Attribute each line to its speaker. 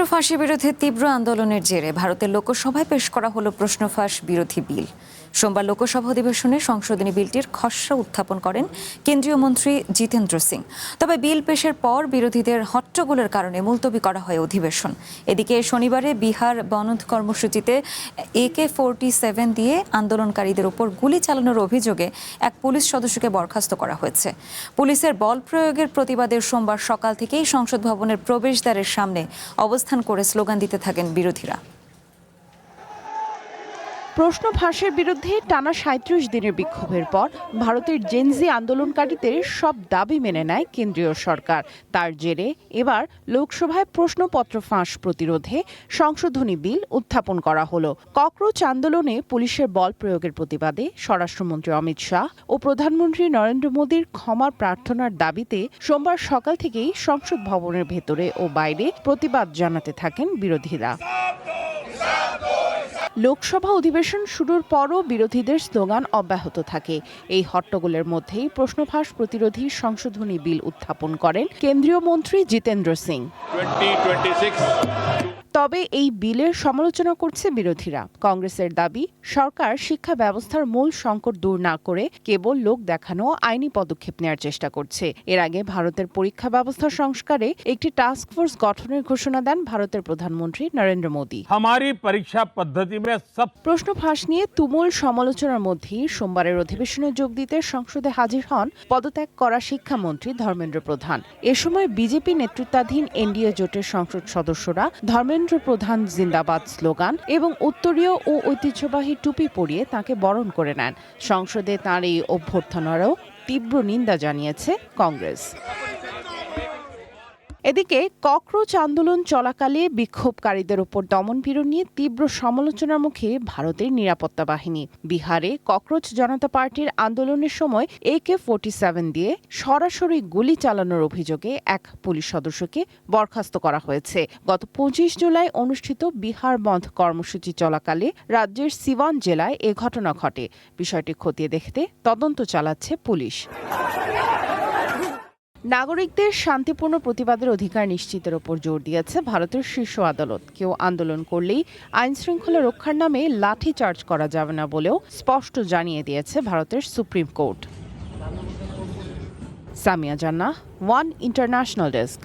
Speaker 1: ফাঁসি বিরোধী তীব্র আন্দোলনের জেরে ভারতের লোকসভায় পেশ করা হলো প্রশ্ন ফাঁস বিরোধী বিল। সোমবার লোকসভা অধিবেশনে সংশোধনী বিলটির খসড়া উত্থাপন করেন কেন্দ্রীয় মন্ত্রী জিতেন্দ্র সিং। তবে বিল পেশের পর বিরোধীদের হট্টগোলের কারণে মুলতবি করা হয় অধিবেশন। এদিকে শনিবারে বিহার বনধ কর্মসূচিতে AK-47 দিয়ে আন্দোলনকারীদের ওপর গুলি চালানোর অভিযোগে এক পুলিশ সদস্যকে বরখাস্ত করা হয়েছে। পুলিশের বল প্রয়োগের প্রতিবাদে সোমবার সকাল থেকেই সংসদ ভবনের প্রবেশদ্বারের সামনে অবস্থান করে স্লোগান দিতে থাকেন বিরোধীরা।
Speaker 2: প্রশ্ন ফাঁসের বিরুদ্ধে টানা ৩৭ দিনের বিক্ষোভের পর ভারতের জেনজি আন্দোলনকারীদের সব দাবি মেনে নেয় কেন্দ্রীয় সরকার। তার জেরে এবার লোকসভায় প্রশ্নপত্র ফাঁস প্রতিরোধে সংশোধনী বিল উত্থাপন করা হলো। ককরোচ আন্দোলনে পুলিশের বল প্রয়োগের প্রতিবাদে স্বরাষ্ট্রমন্ত্রী অমিত শাহ ও প্রধানমন্ত্রী নরেন্দ্র মোদীর ক্ষমা প্রার্থনার দাবিতে সোমবার সকাল থেকেই সংসদ ভবনের ভেতরে ও বাইরে প্রতিবাদ জানাতে থাকেন বিরোধীরা। লোকসভা অধিবেশন শুরুর পরও বিরোধীদের স্লোগান অব্যাহত থাকে। এই হট্টগোলের মধ্যেই প্রশ্ন ফাঁস প্রতিরোধী সংশোধনী বিল উত্থাপন করেন কেন্দ্রীয় মন্ত্রী জিতেন্দ্র সিং। তবে এই বিলের সমালোচনা করছে বিরোধীরা। কংগ্রেসের দাবি, সরকার শিক্ষা ব্যবস্থার মূল সংকট দূর না করে কেবল লোক দেখানো আইনি পদক্ষেপ নেওয়ার চেষ্টা করছে। এর আগে ভারতের পরীক্ষা ব্যবস্থা সংস্কারে একটি টাস্ক ফোর্স গঠনের ঘোষণা দেন ভারতের প্রধানমন্ত্রী নরেন্দ্র মোদী। প্রশ্ন ফাঁস নিয়ে তুমুল সমালোচনার মধ্যেই সোমবারের অধিবেশনে যোগ দিতে সংসদে হাজির হন পদত্যাগ করা শিক্ষামন্ত্রী ধর্মেন্দ্র প্রধান। এ সময় বিজেপি নেতৃত্বাধীন এনডিএ জোটের সংসদ সদস্যরা ধর্মেন্দ্র প্রধান জিন্দাবাদ স্লোগান এবং উত্তরীয় ও ঐতিহ্যবাহী টুপি পরিয়ে তাকে বরণ করে নেন। সংসদে তাঁর এই অভ্যর্থনারও তীব্র নিন্দা জানিয়েছে কংগ্রেস। এদিকে ককরোচ আন্দোলন চলাকালে বিক্ষোভকারীদের ওপর দমনপীড়ন নিয়ে তীব্র সমালোচনার মুখে ভারতের নিরাপত্তা বাহিনী। বিহারে ককরোচ জনতা পার্টির আন্দোলনের সময় AK-47 দিয়ে সরাসরি গুলি চালানোর অভিযোগে এক পুলিশ সদস্যকে বরখাস্ত করা হয়েছে। গত ২৫ জুলাই অনুষ্ঠিত বিহার বন্ধ কর্মসূচি চলাকালে রাজ্যের সিওয়ান জেলায় এ ঘটনা ঘটে। বিষয়টি খতিয়ে দেখতে তদন্ত চালাচ্ছে পুলিশ। নাগরিকদের শান্তিপূর্ণ প্রতিবাদের অধিকার নিশ্চিতের ওপর জোর দিয়েছে ভারতের শীর্ষ আদালত। কেউ আন্দোলন করলেই আইন শৃঙ্খলা রক্ষার নামে লাঠি চার্জ করা যাবে না বলেও স্পষ্ট জানিয়ে দিয়েছে ভারতের সুপ্রিম কোর্ট। সামিয়া জান্নাহ, ওয়ান ইন্টারন্যাশনাল ডেস্ক।